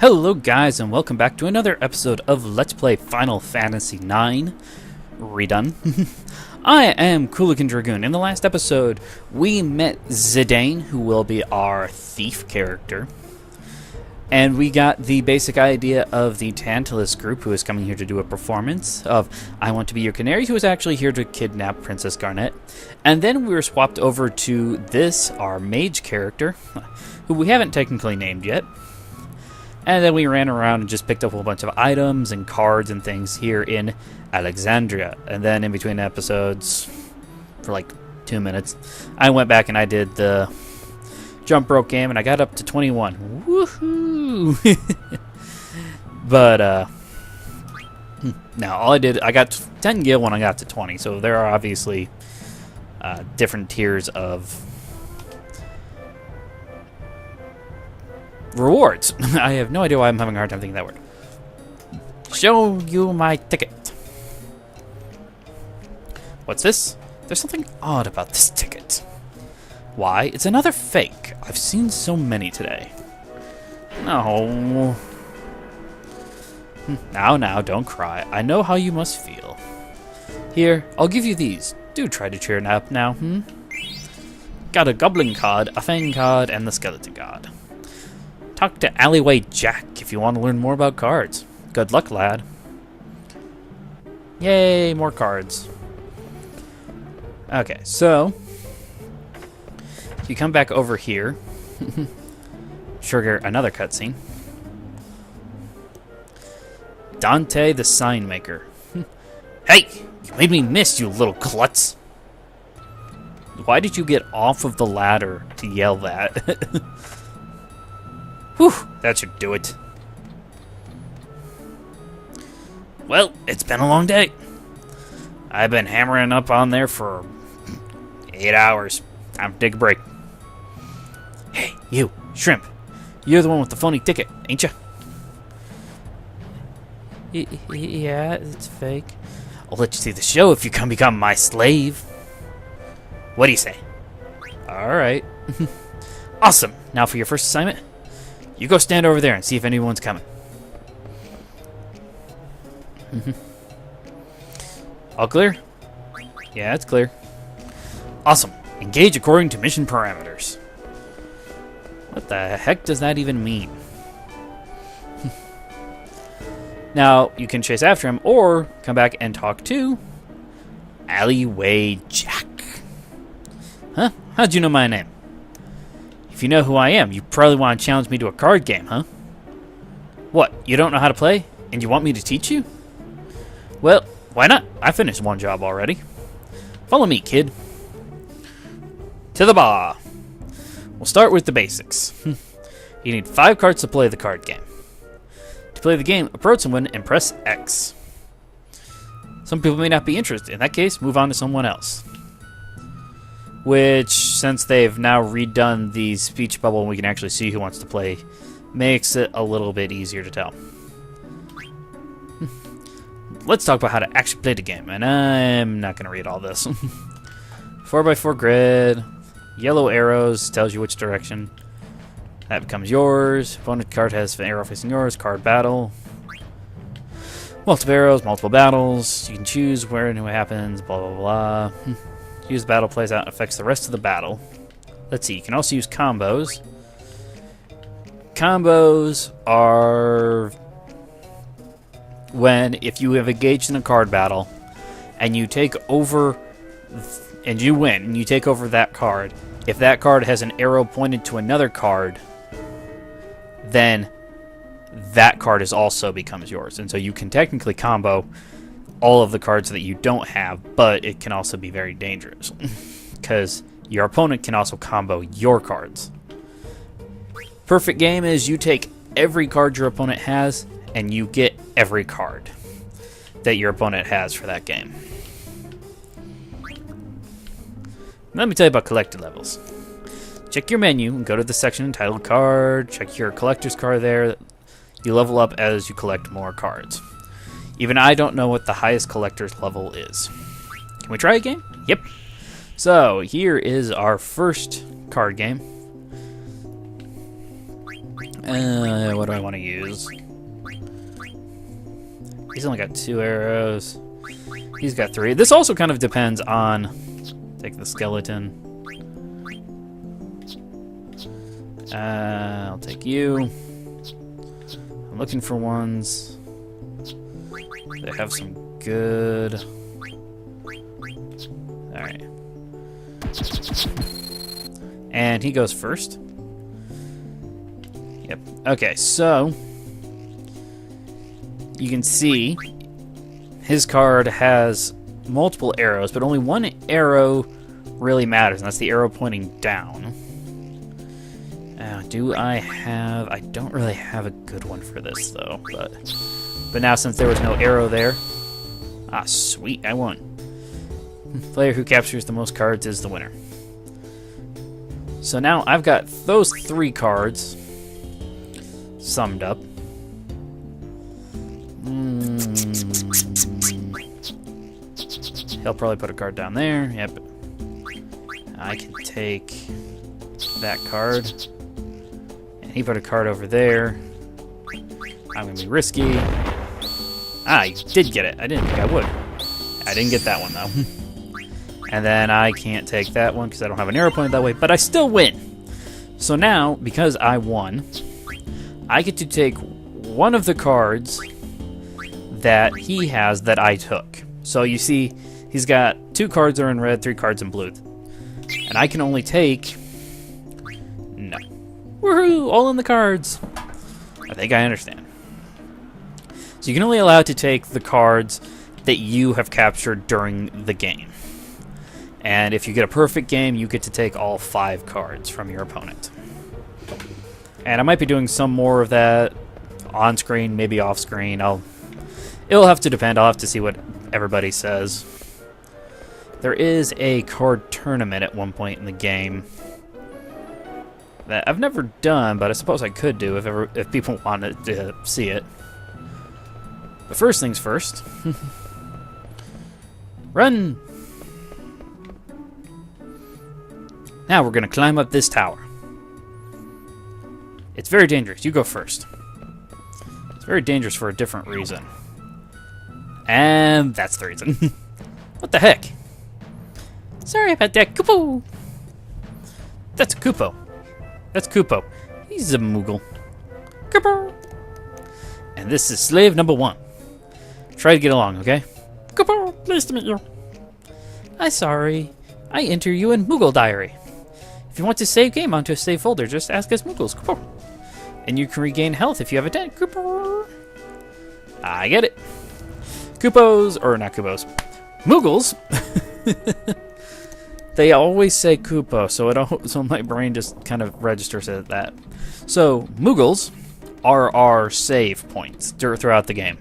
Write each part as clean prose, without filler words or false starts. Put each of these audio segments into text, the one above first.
Hello guys, and welcome back to another episode of Let's Play Final Fantasy IX Redone. I am Coolican Dragoon. In the last episode, we met Zidane, who will be our thief character. And we got the basic idea of the Tantalus group, who is coming here to do a performance of I Want to Be Your Canary, who is actually here to kidnap Princess Garnet. And then we were swapped over to this, our mage character, who we haven't technically named yet. And then we ran around and just picked up a whole bunch of items and cards and things here in Alexandria. And then in between episodes, for like 2 minutes, I went back and I did the jump rope game, and I got up to 21. Woohoo! But, now all I did, I got 10 gil when I got to 20, so there are obviously different tiers of rewards. I have no idea why I'm having a hard time thinking that word. Show you my ticket. What's this? There's something odd about this ticket. Why? It's another fake. I've seen so many today. No. Now, don't cry. I know how you must feel. Here, I'll give you these. Do try to cheer up now, Got a Goblin card, a Fang card, and the Skeleton card. Talk to Alleyway Jack if you want to learn more about cards. Good luck, lad. Yay, more cards. Okay, so if you come back over here, trigger another cutscene. Dante the Sign Maker. Hey, you made me miss, you little klutz. Why did you get off of the ladder to yell that? Whew, that should do it. Well, it's been a long day. I've been hammering up on there for 8 hours. Time to take a break. Hey, you, Shrimp. You're the one with the phony ticket, ain't ya? Yeah, it's fake. I'll let you see the show if you can become my slave. What do you say? Alright. Awesome. Now for your first assignment. You go stand over there and see if anyone's coming. All clear? Yeah, it's clear. Awesome. Engage according to mission parameters. What the heck does that even mean? Now, you can chase after him or come back and talk to Alleyway Jack. Huh? How'd you know my name? If you know who I am, you probably want to challenge me to a card game, huh? What, you don't know how to play, and you want me to teach you? Well, why not? I finished one job already. Follow me, kid. To the bar. We'll start with the basics. You need 5 cards to play the card game. To play the game, approach someone and press X. Some people may not be interested. In that case, move on to someone else. Which, since they've now redone the speech bubble and we can actually see who wants to play, makes it a little bit easier to tell. Let's talk about how to actually play the game, and I'm not going to read all this. 4x4 grid, yellow arrows tells you which direction. That becomes yours. Opponent card has an arrow facing yours. Card battle. Multiple arrows, multiple battles. You can choose where and what happens, blah, blah, blah. Use the battle plays out and affects the rest of the battle. Let's see, you can also use combos. Combos are when, if you have engaged in a card battle and you take over and you win and you take over that card, if that card has an arrow pointed to another card, then that card is also becomes yours. And so you can technically combo all of the cards that you don't have, but it can also be very dangerous because your opponent can also combo your cards. Perfect game is you take every card your opponent has and you get every card that your opponent has for that game. Let me tell you about collector levels. Check your menu and go to the section entitled Card. Check your collector's card there. You level up as you collect more cards. Even I don't know what the highest collector's level is. Can we try a game? Yep. So, here is our first card game. What do I want to use? He's only got 2 arrows. He's got 3. This also kind of depends on... Take the skeleton. I'll take you. I'm looking for ones that have some good... Alright. And he goes first. Yep. Okay, so... You can see his card has multiple arrows, but only one arrow really matters, and that's the arrow pointing down. Do I have... I don't really have a good one for this, though, but now since there was no arrow there... Ah, sweet, I won. Player who captures the most cards is the winner. So now I've got those 3 cards summed up. He'll probably put a card down there. Yep. I can take that card. And he put a card over there. I'm going to be risky. Ah, I did get it. I didn't think I would. I didn't get that one, though. And then I can't take that one because I don't have an arrow pointed that way, but I still win. So now, because I won, I get to take one of the cards that he has that I took. So you see, he's got 2 cards are in red, 3 cards in blue. And I can only take... No. Woohoo! All in the cards! I think I understand. So you can only allow to take the cards that you have captured during the game. And if you get a perfect game, you get to take all 5 cards from your opponent. And I might be doing some more of that on screen, maybe off screen. It'll have to depend. I'll have to see what everybody says. There is a card tournament at one point in the game that I've never done, but I suppose I could do if people wanted to see it. But first things first. Run! Now we're going to climb up this tower. It's very dangerous. You go first. It's very dangerous for a different reason. And that's the reason. What the heck? Sorry about that, Koopo. That's Koopo. That's Koopo. He's a Moogle. Koopo. And this is slave number 1. Try to get along, okay? Koopo, pleased to meet you. I'm sorry. I enter you in Moogle Diary. If you want to save game onto a save folder, just ask us Moogles. Koopo. And you can regain health if you have a dent. Koopo. I get it. Koopos, or not Koopos, Moogles. They always say Koopo, so my brain just kind of registers at that. So Moogles are our save points throughout the game.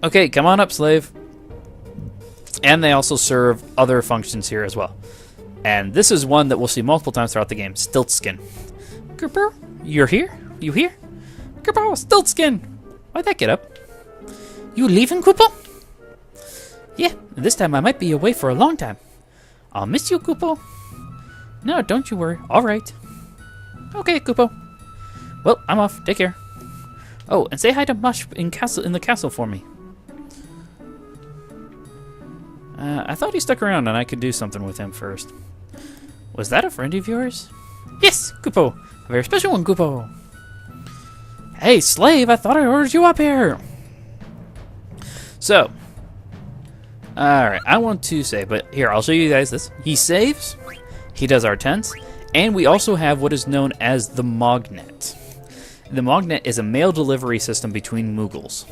Okay, come on up, slave. And they also serve other functions here as well. And this is one that we'll see multiple times throughout the game. Stiltskin. Koopo, you're here? You here? Koopo, Stiltskin. Why'd that get up? You leaving, Koopo? Yeah, this time I might be away for a long time. I'll miss you, Koopo. No, don't you worry. All right. Okay, Koopo. Well, I'm off. Take care. Oh, and say hi to Mush in the castle for me. I thought he stuck around and I could do something with him first. Was that a friend of yours? Yes, Koopo. A very special one, Koopo. Hey, slave, I thought I ordered you up here. So, alright, I want to say, but here, I'll show you guys this. He saves, he does our tents, and we also have what is known as the Mognet. The Mognet is a mail delivery system between Moogles.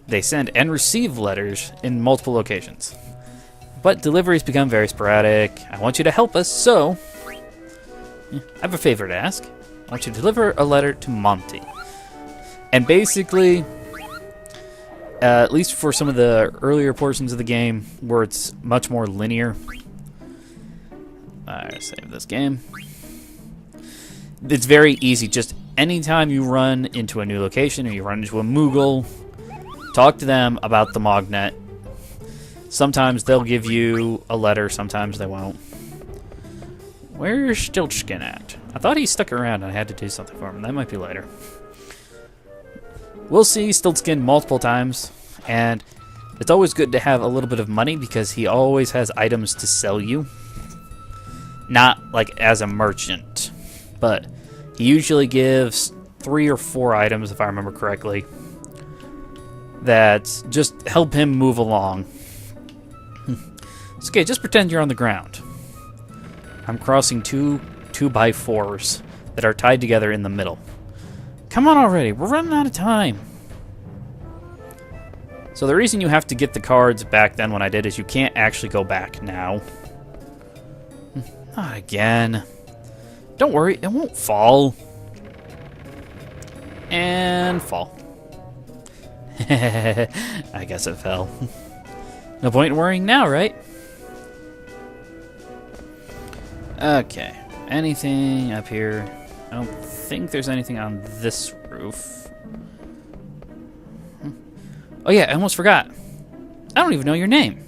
They send and receive letters in multiple locations. But deliveries become very sporadic. I want you to help us, so I have a favor to ask. I want you to deliver a letter to Monty. And basically, at least for some of the earlier portions of the game, where it's much more linear. Save this game. It's very easy. Just anytime you run into a new location or you run into a Moogle, talk to them about the Mognet. Sometimes they'll give you a letter, sometimes they won't. Where's Stilchkin at? I thought he stuck around and I had to do something for him. That might be later. We'll see Stilchkin multiple times, and it's always good to have a little bit of money because he always has items to sell you. Not like as a merchant, but he usually gives 3 or 4 items, if I remember correctly, that just help him move along. It's okay, just pretend you're on the ground. I'm crossing 2 2x4s that are tied together in the middle. Come on already, we're running out of time. So the reason you have to get the cards back then when I did is you can't actually go back now. Not again. Don't worry, it won't fall. And fall. I guess it fell. No point in worrying now, right? Okay. Anything up here? I don't think there's anything on this roof. Oh yeah, I almost forgot. I don't even know your name.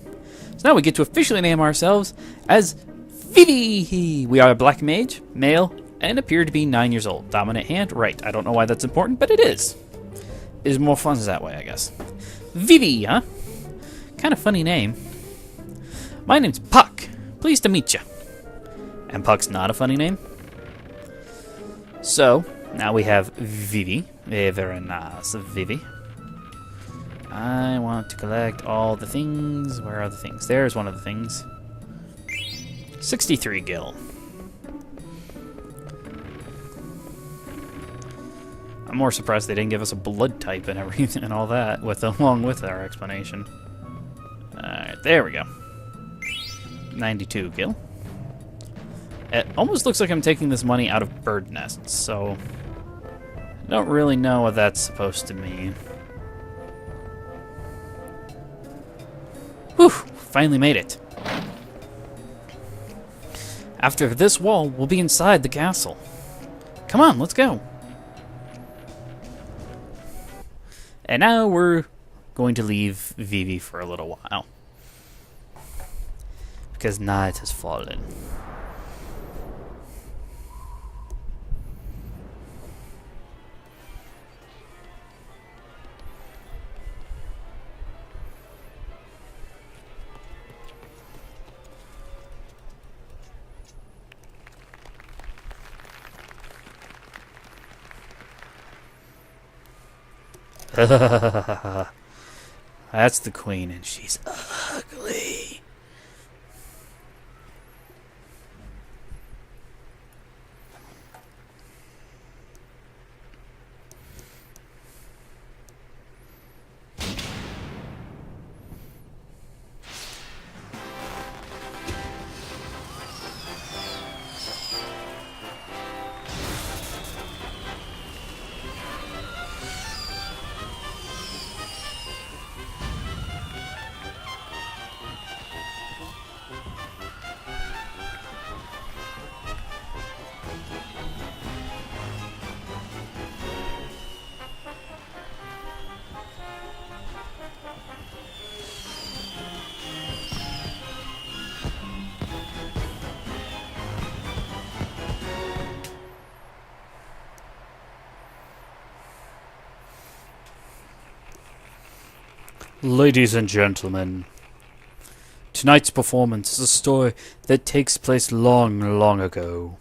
So now we get to officially name ourselves as Vivi. We are a black mage, male, and appear to be 9 years old. Dominant hand, right. I don't know why that's important, but it is. It is more fun that way, I guess. Vivi, huh? Kind of funny name. My name's Puck. Pleased to meet you. And Puck's not a funny name. So, now we have Vivi. Very nice, Vivi. I want to collect all the things. Where are the things? There's one of the things. 63 gil. I'm more surprised they didn't give us a blood type and everything and all that along with our explanation. Alright, there we go. 92 gil. It almost looks like I'm taking this money out of bird nests, so I don't really know what that's supposed to mean. Whew, finally made it. After this wall, we'll be inside the castle. Come on, let's go. And now we're going to leave Vivi for a little while. Because night has fallen. That's the queen, and she's ugly. Ladies and gentlemen, tonight's performance is a story that takes place long, long ago.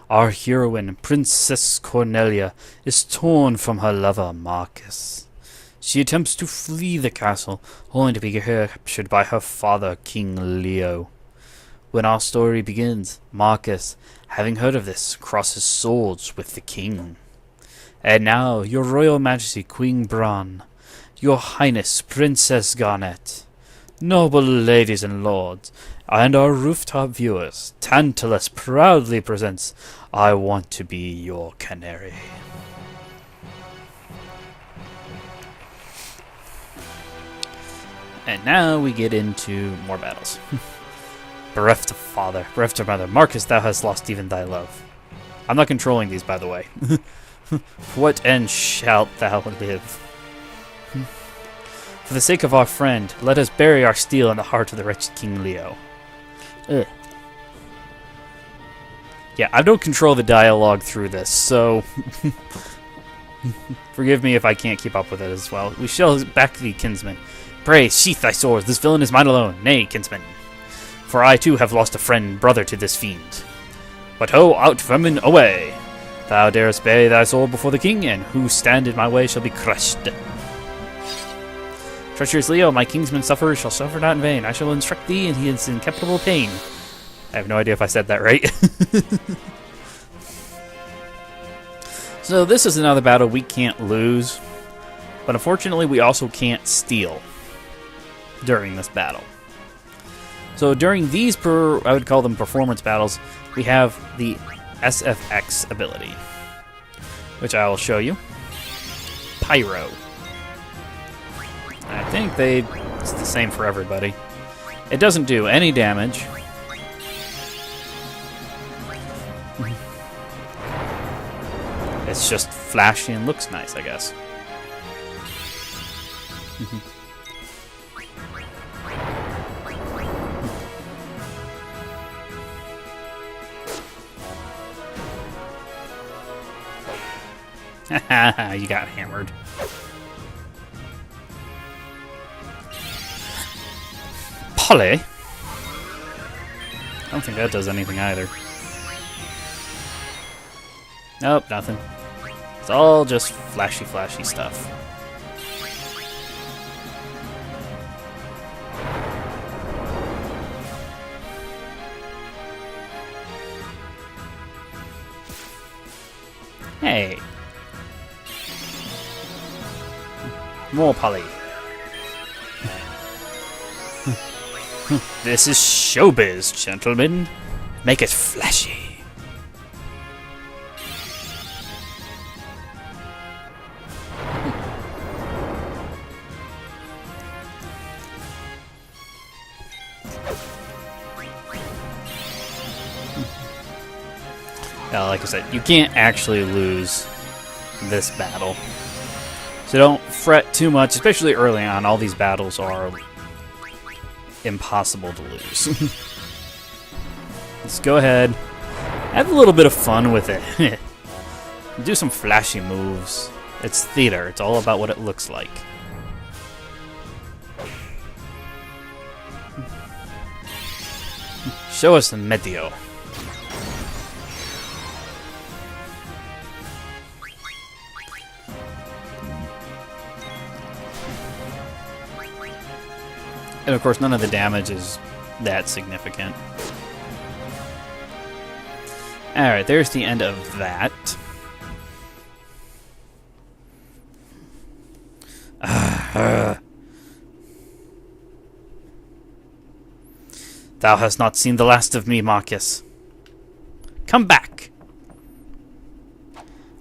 Our heroine, Princess Cornelia, is torn from her lover, Marcus. She attempts to flee the castle, only to be captured by her father, King Leo. When our story begins, Marcus, having heard of this, crosses swords with the king. And now, your royal majesty, Queen Bran, your Highness, Princess Garnet, noble ladies and lords, and our rooftop viewers, Tantalus proudly presents I Want to Be Your Canary. And now we get into more battles. Bereft of father, bereft of mother, Marcus, thou hast lost even thy love. I'm not controlling these, by the way. What end shalt thou live? For the sake of our friend, let us bury our steel in the heart of the wretched King Leo. Ugh. Yeah, I don't control the dialogue through this, so forgive me if I can't keep up with it as well. We shall back thee, kinsman. Pray, sheath thy swords. This villain is mine alone. Nay, kinsman. For I too have lost a friend, brother to this fiend. But ho, out, vermin, away! Thou darest bear thy sword before the king, and who stand in my way shall be crushed. Treacherous Leo, my kinsman shall suffer not in vain. I shall instruct thee, and he is in incapable pain. I have no idea if I said that right. So this is another battle we can't lose, but unfortunately we also can't steal during this battle. So during these, I would call them performance battles, we have the SFX ability, which I will show you. Pyro. I think it's the same for everybody. It doesn't do any damage. It's just flashy and looks nice, I guess. You got hammered. Polly? I don't think that does anything either. Nope, nothing. It's all just flashy, flashy stuff. Hey. More Polly. This is showbiz, gentlemen. Make it flashy. Like I said, you can't actually lose this battle. So don't fret too much, especially early on. All these battles are impossible to lose. Let's go ahead, have a little bit of fun with it. Do some flashy moves. It's theater. It's all about what it looks like. Show us the medio. And of course, none of the damage is that significant. Alright, there's the end of that. Thou hast not seen the last of me, Marcus. Come back!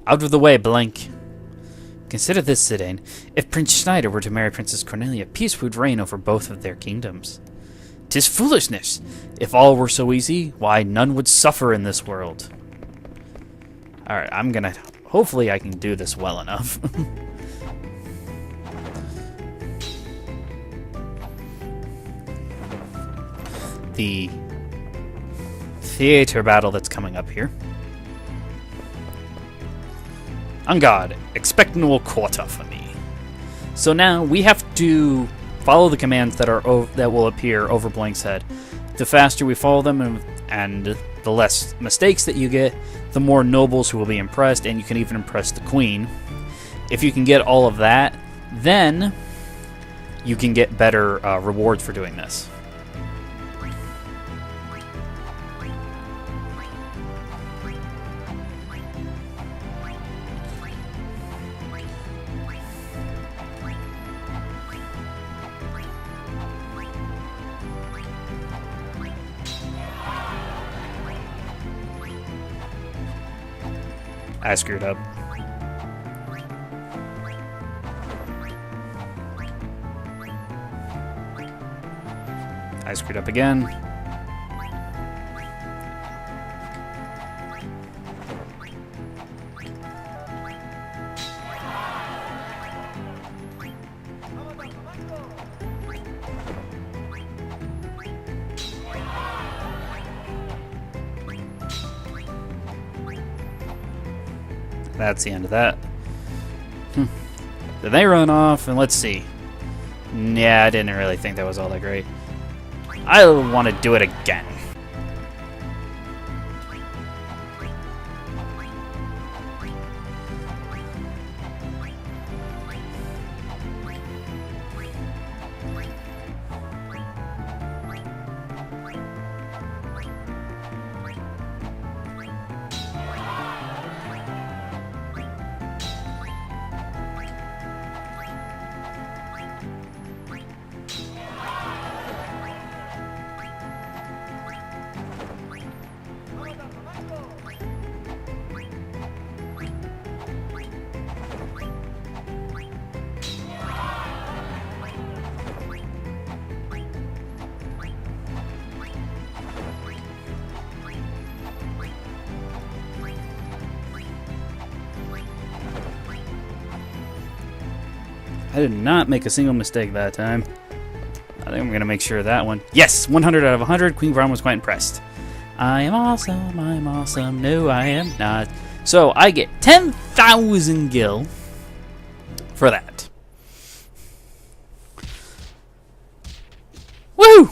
Out of the way, Blank. Consider this, Zidane. If Prince Steiner were to marry Princess Cornelia, peace would reign over both of their kingdoms. 'Tis foolishness! If all were so easy, why, none would suffer in this world. Alright, I'm gonna... Hopefully I can do this well enough. The theater battle that's coming up here. On guard, expect no quarter for me. So now we have to follow the commands that will appear over Blank's head. The faster we follow them and the less mistakes that you get, the more nobles who will be impressed, and you can even impress the queen. If you can get all of that, then you can get better rewards for doing this. I screwed up. I screwed up again. that's the end of that. Then they run off, and let's see. Yeah, I didn't really think that was all that great. I want to do it again. I did not make a single mistake that time. I think I'm going to make sure of that one. Yes! 100 out of 100. Queen Brown was quite impressed. I am awesome. I'm awesome. No, I am not. So, I get 10,000 gil for that. Woo!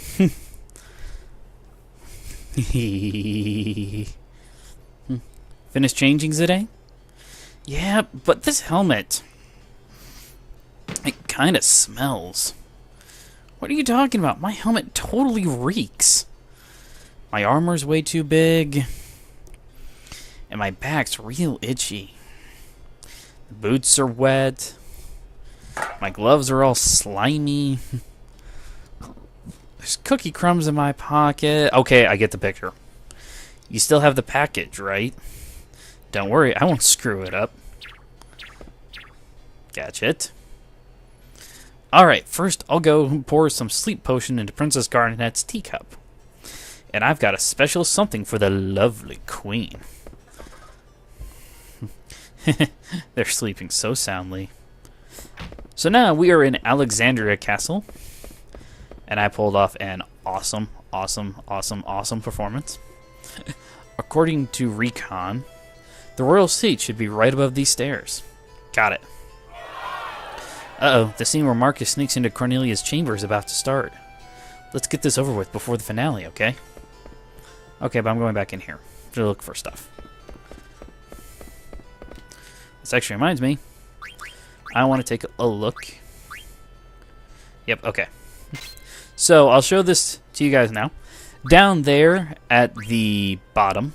Finish changing Zidane? Yeah, but this helmet... it kind of smells. What are you talking about? My helmet totally reeks. My armor's way too big. And my back's real itchy. The boots are wet. My gloves are all slimy. There's cookie crumbs in my pocket. Okay, I get the picture. You still have the package, right? Don't worry, I won't screw it up. Catch it. Alright, first I'll go pour some sleep potion into Princess Garnet's teacup. And I've got a special something for the lovely queen. They're sleeping so soundly. So now we are in Alexandria Castle. And I pulled off an awesome performance. According to Recon, the royal seat should be right above these stairs. Got it. Uh-oh, the scene where Marcus sneaks into Cornelia's chamber is about to start. Let's get this over with before the finale, okay? Okay, but I'm going back in here to look for stuff. This actually reminds me, I want to take a look. Yep, okay. So, I'll show this to you guys now. Down there at the bottom,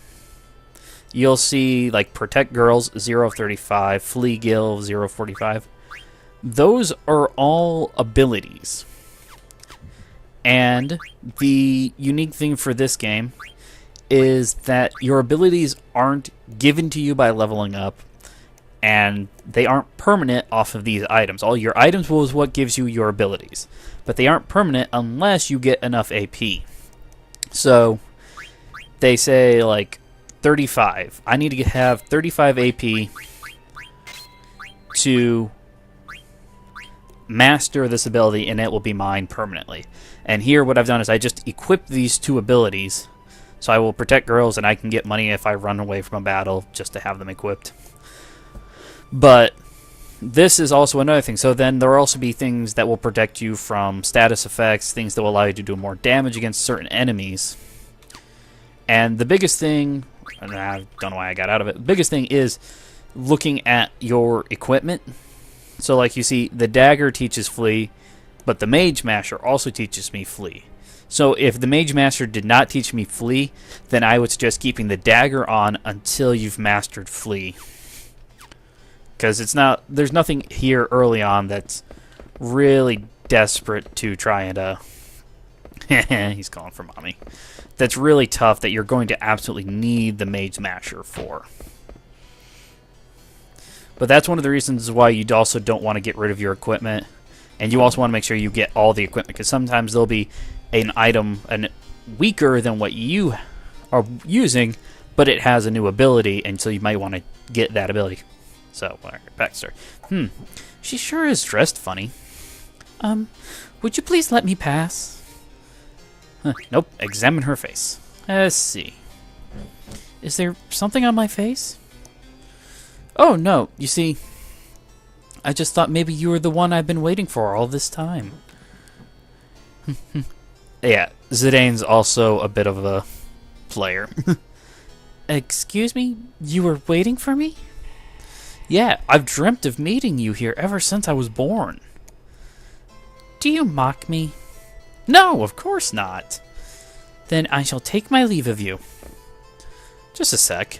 you'll see, like, Protect Girls, 0 of 35, Flee Gil, 0 of 45. Those are all abilities. And the unique thing for this game is that your abilities aren't given to you by leveling up, and they aren't permanent off of these items. All your items is what gives you your abilities, but they aren't permanent unless you get enough AP. So they say like 35. I need to have 35 AP to master this ability, and it will be mine permanently. And here what I've done is I just equip these two abilities, so I will protect girls and I can get money if I run away from a battle just to have them equipped. But this is also another thing. So then there will also be things that will protect you from status effects, things that will allow you to do more damage against certain enemies. And the biggest thing, and I don't know why I got out of it, the biggest thing is looking at your equipment. So like you see, the dagger teaches flee, but the mage master also teaches me flee. So if the mage master did not teach me flee, then I would suggest keeping the dagger on until you've mastered flee. Because it's not, there's nothing here early on that's really desperate to try and he's calling for mommy. That's really tough that you're going to absolutely need the mage master for. But that's one of the reasons why you also don't want to get rid of your equipment. And you also want to make sure you get all the equipment, because sometimes there'll be an item weaker than what you are using, but it has a new ability, and so you might want to get that ability. So, Baxter. She sure is dressed funny. Would you please let me pass? Nope, examine her face. Let's see. Is there something on my face? Oh, no, you see, I just thought maybe you were the one I've been waiting for all this time. Yeah, Zidane's also a bit of a player. Excuse me? You were waiting for me? Yeah, I've dreamt of meeting you here ever since I was born. Do you mock me? No, of course not. Then I shall take my leave of you. Just a sec.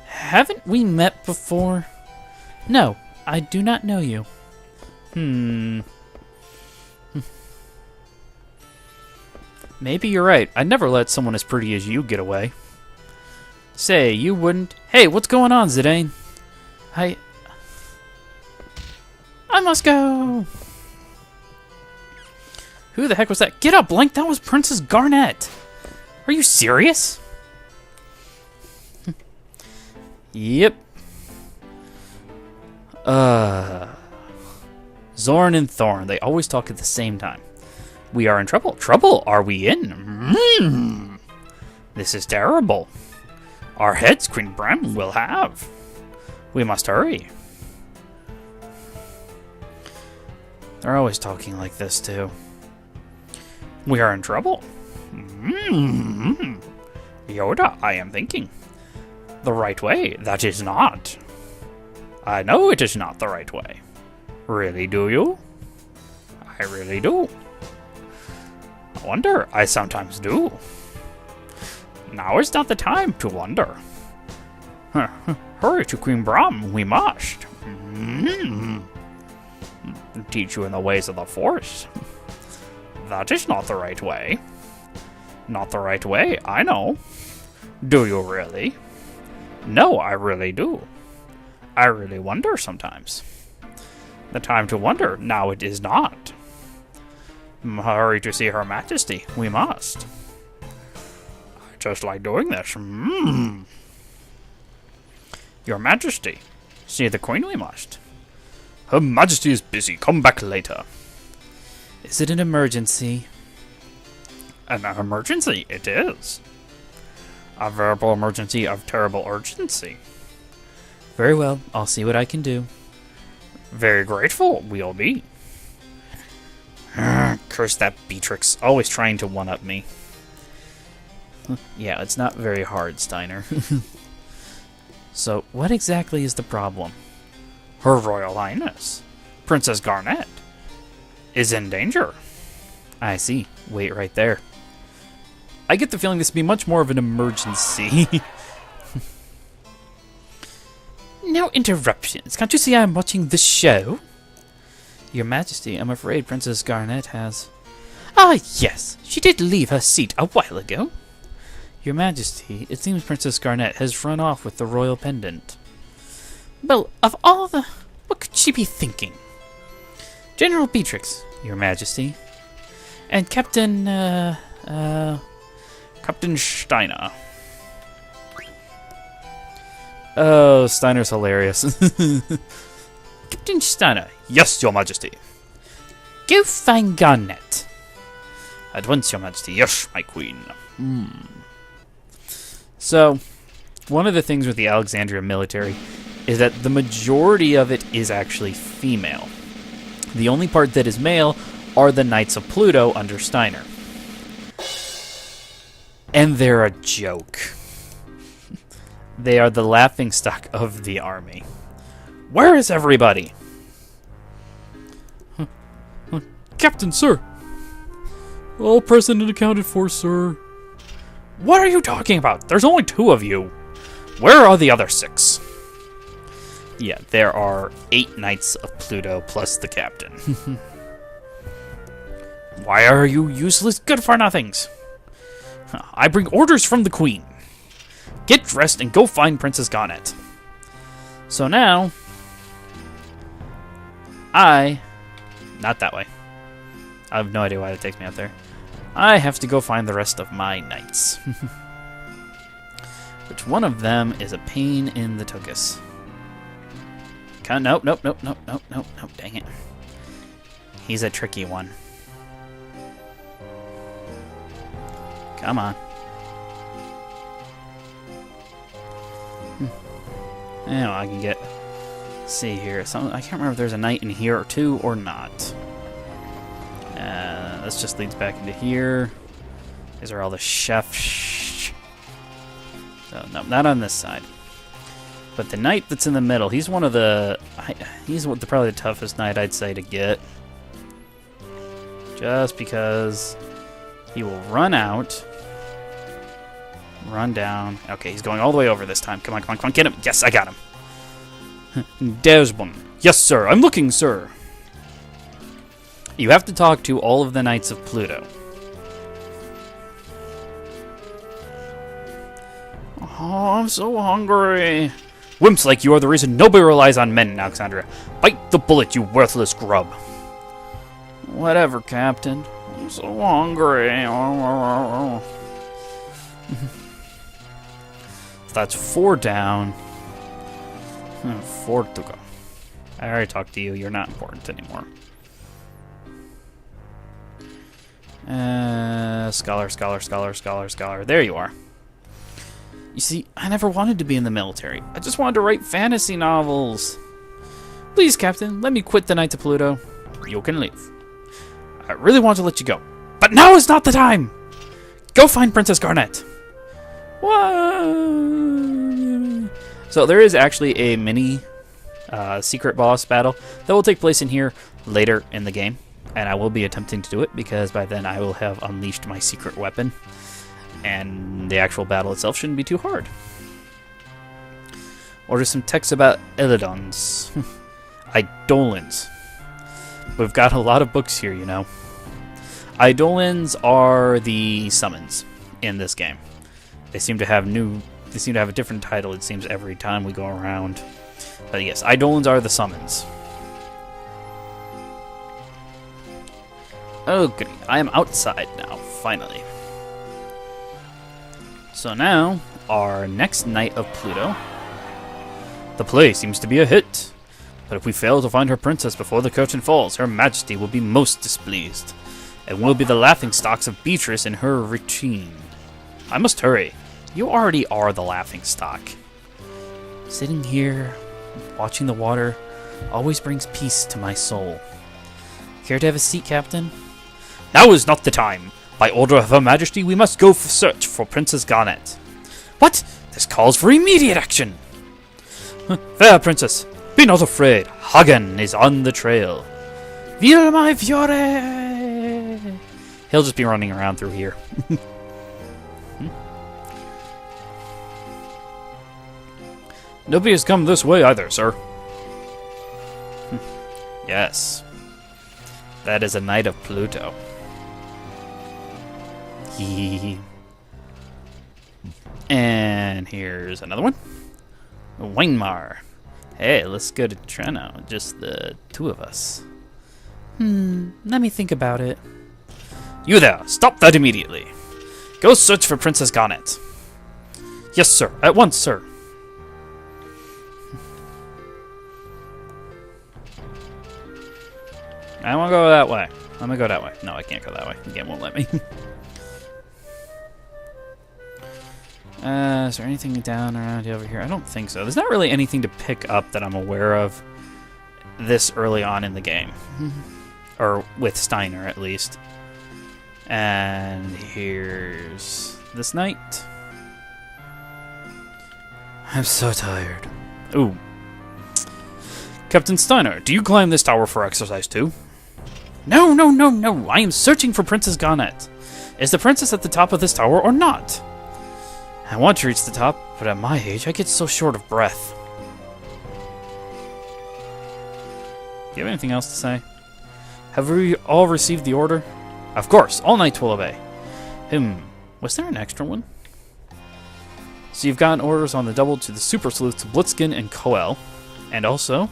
Haven't we met before? No, I do not know you. Maybe you're right. I'd never let someone as pretty as you get away. Say, you wouldn't... Hey, what's going on, Zidane? I must go! Who the heck was that? Get up, Blank! That was Princess Garnet! Are you serious? Yep. Zorn and Thorn. They always talk at the same time. We are in trouble. Trouble? Are we in? This is terrible. Our heads Queen Bram will have. We must hurry. They're always talking like this, too. We are in trouble. Yoda, I am thinking. The right way, that is not. I know it is not the right way. Really, do you? I really do. I wonder, I sometimes do. Now is not the time to wonder. Hurry to Queen Bram, we must. Teach you in the ways of the Force. That is not the right way. Not the right way, I know. Do you really? No, I really do. I really wonder sometimes. The time to wonder, now it is not. Hurry to see Her Majesty, we must. I just like doing this. Your Majesty, see the Queen we must. Her Majesty is busy, come back later. Is it an emergency? An emergency, it is. A veritable emergency of terrible urgency. Very well, I'll see what I can do. Very grateful, we'll be. Curse that Beatrix, always trying to one-up me. Yeah, it's not very hard, Steiner. So, what exactly is the problem? Her Royal Highness, Princess Garnet, is in danger. I see. Wait right there. I get the feeling this would be much more of an emergency. No interruptions. Can't you see I'm watching the show? Your Majesty, I'm afraid Princess Garnet has... Ah, yes. She did leave her seat a while ago. Your Majesty, it seems Princess Garnet has run off with the royal pendant. Well, of all the... What could she be thinking? General Beatrix, Your Majesty. And Captain Steiner. Oh, Steiner's hilarious. Captain Steiner. Yes, Your Majesty. Go find Garnet. At once, Your Majesty. Yes, my queen. So, one of the things with the Alexandria military is that the majority of it is actually female. The only part that is male are the Knights of Pluto under Steiner. And they're a joke. They are the laughingstock of the army. Where is everybody? Captain, sir. All present and accounted for, sir. What are you talking about? There's only 2 of you. Where are the other 6? Yeah, there are 8 Knights of Pluto plus the captain. Why are you useless good-for-nothings? I bring orders from the Queen. Get dressed and go find Princess Garnet. So now, not that way. I have no idea why it takes me out there. I have to go find the rest of my knights. Which one of them is a pain in the tuchus? Nope, dang it. He's a tricky one. Come on. Now I can get... see here. I can't remember if there's a knight in here or two or not. This just leads back into here. These are all the chefs. So, no, not on this side. But the knight that's in the middle, he's one of the... he's probably the toughest knight, I'd say, to get. Just because he will run out. Run down. Okay, he's going all the way over this time. Come on, come on, come on. Get him. Yes, I got him. There's one. Yes, sir. I'm looking, sir. You have to talk to all of the Knights of Pluto. Oh, I'm so hungry. Wimps like you are the reason nobody relies on men in Alexandria. Bite the bullet, you worthless grub. Whatever, Captain. I'm so hungry. That's 4 down. 4 to go. I already talked to you. You're not important anymore. Scholar, scholar, scholar, scholar, scholar. There you are. You see, I never wanted to be in the military. I just wanted to write fantasy novels. Please, Captain, let me quit the Knights of Pluto. You can leave. I really want to let you go, but now is not the time! Go find Princess Garnet. What? So there is actually a mini secret boss battle that will take place in here later in the game. And I will be attempting to do it because by then I will have unleashed my secret weapon. And the actual battle itself shouldn't be too hard. Order some text about Eidolons. Eidolons. We've got a lot of books here, you know. Eidolons are the summons in this game. They seem to have a different title, it seems, every time we go around. But yes, Eidolons are the summons. Oh, goody. I am outside now, finally. So now, our next Knight of Pluto. The play seems to be a hit. But if we fail to find her princess before the curtain falls, Her Majesty will be most displeased, and will be the laughingstocks of Beatrice and her regime. I must hurry. You already are the laughingstock. Sitting here, watching the water, always brings peace to my soul. Care to have a seat, Captain? Now is not the time. By order of Her Majesty, we must go search for Princess Garnet. What? This calls for immediate action. Fair Princess, be not afraid. Hagen is on the trail. Via my fiore! He'll just be running around through here. Nobody has come this way either, sir. Yes. That is a Knight of Pluto. And here's another one. Wingmar. Hey, let's go to Treno. Just the 2 of us. Let me think about it. You there! Stop that immediately! Go search for Princess Garnet. Yes, sir. At once, sir. I want to go that way. I'm going to go that way. No, I can't go that way. The game won't let me. Is there anything down around over here? I don't think so. There's not really anything to pick up that I'm aware of this early on in the game. Or with Steiner, at least. And here's this knight. I'm so tired. Ooh. Captain Steiner, do you climb this tower for exercise too? No, no, no, no. I am searching for Princess Garnet. Is the princess at the top of this tower or not? I want to reach the top, but at my age, I get so short of breath. Do you have anything else to say? Have we all received the order? Of course, all knights will obey. Was there an extra one? So you've gotten orders on the double to the super sleuths Blitzkin and Coel. And also...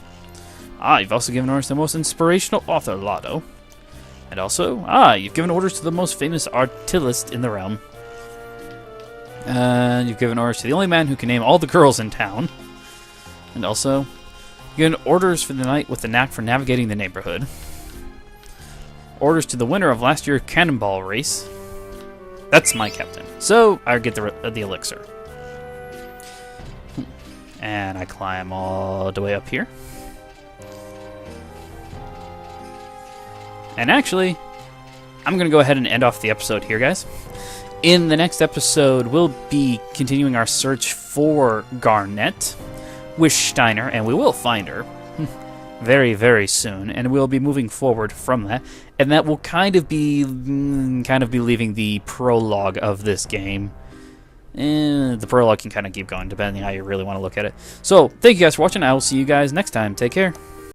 you've also given orders to the most inspirational author, Lotto. And also, you've given orders to the most famous artillist in the realm. You've given orders to the only man who can name all the girls in town. And also, you've given orders for the knight with the knack for navigating the neighborhood. Orders to the winner of last year's cannonball race. That's my captain. So, I get the elixir. And I climb all the way up here. And actually, I'm going to go ahead and end off the episode here, guys. In the next episode, we'll be continuing our search for Garnet with Steiner, and we will find her very, very soon, and we'll be moving forward from that. And that will kind of be leaving the prologue of this game. And the prologue can kind of keep going, depending on how you really want to look at it. So, thank you guys for watching. I will see you guys next time. Take care.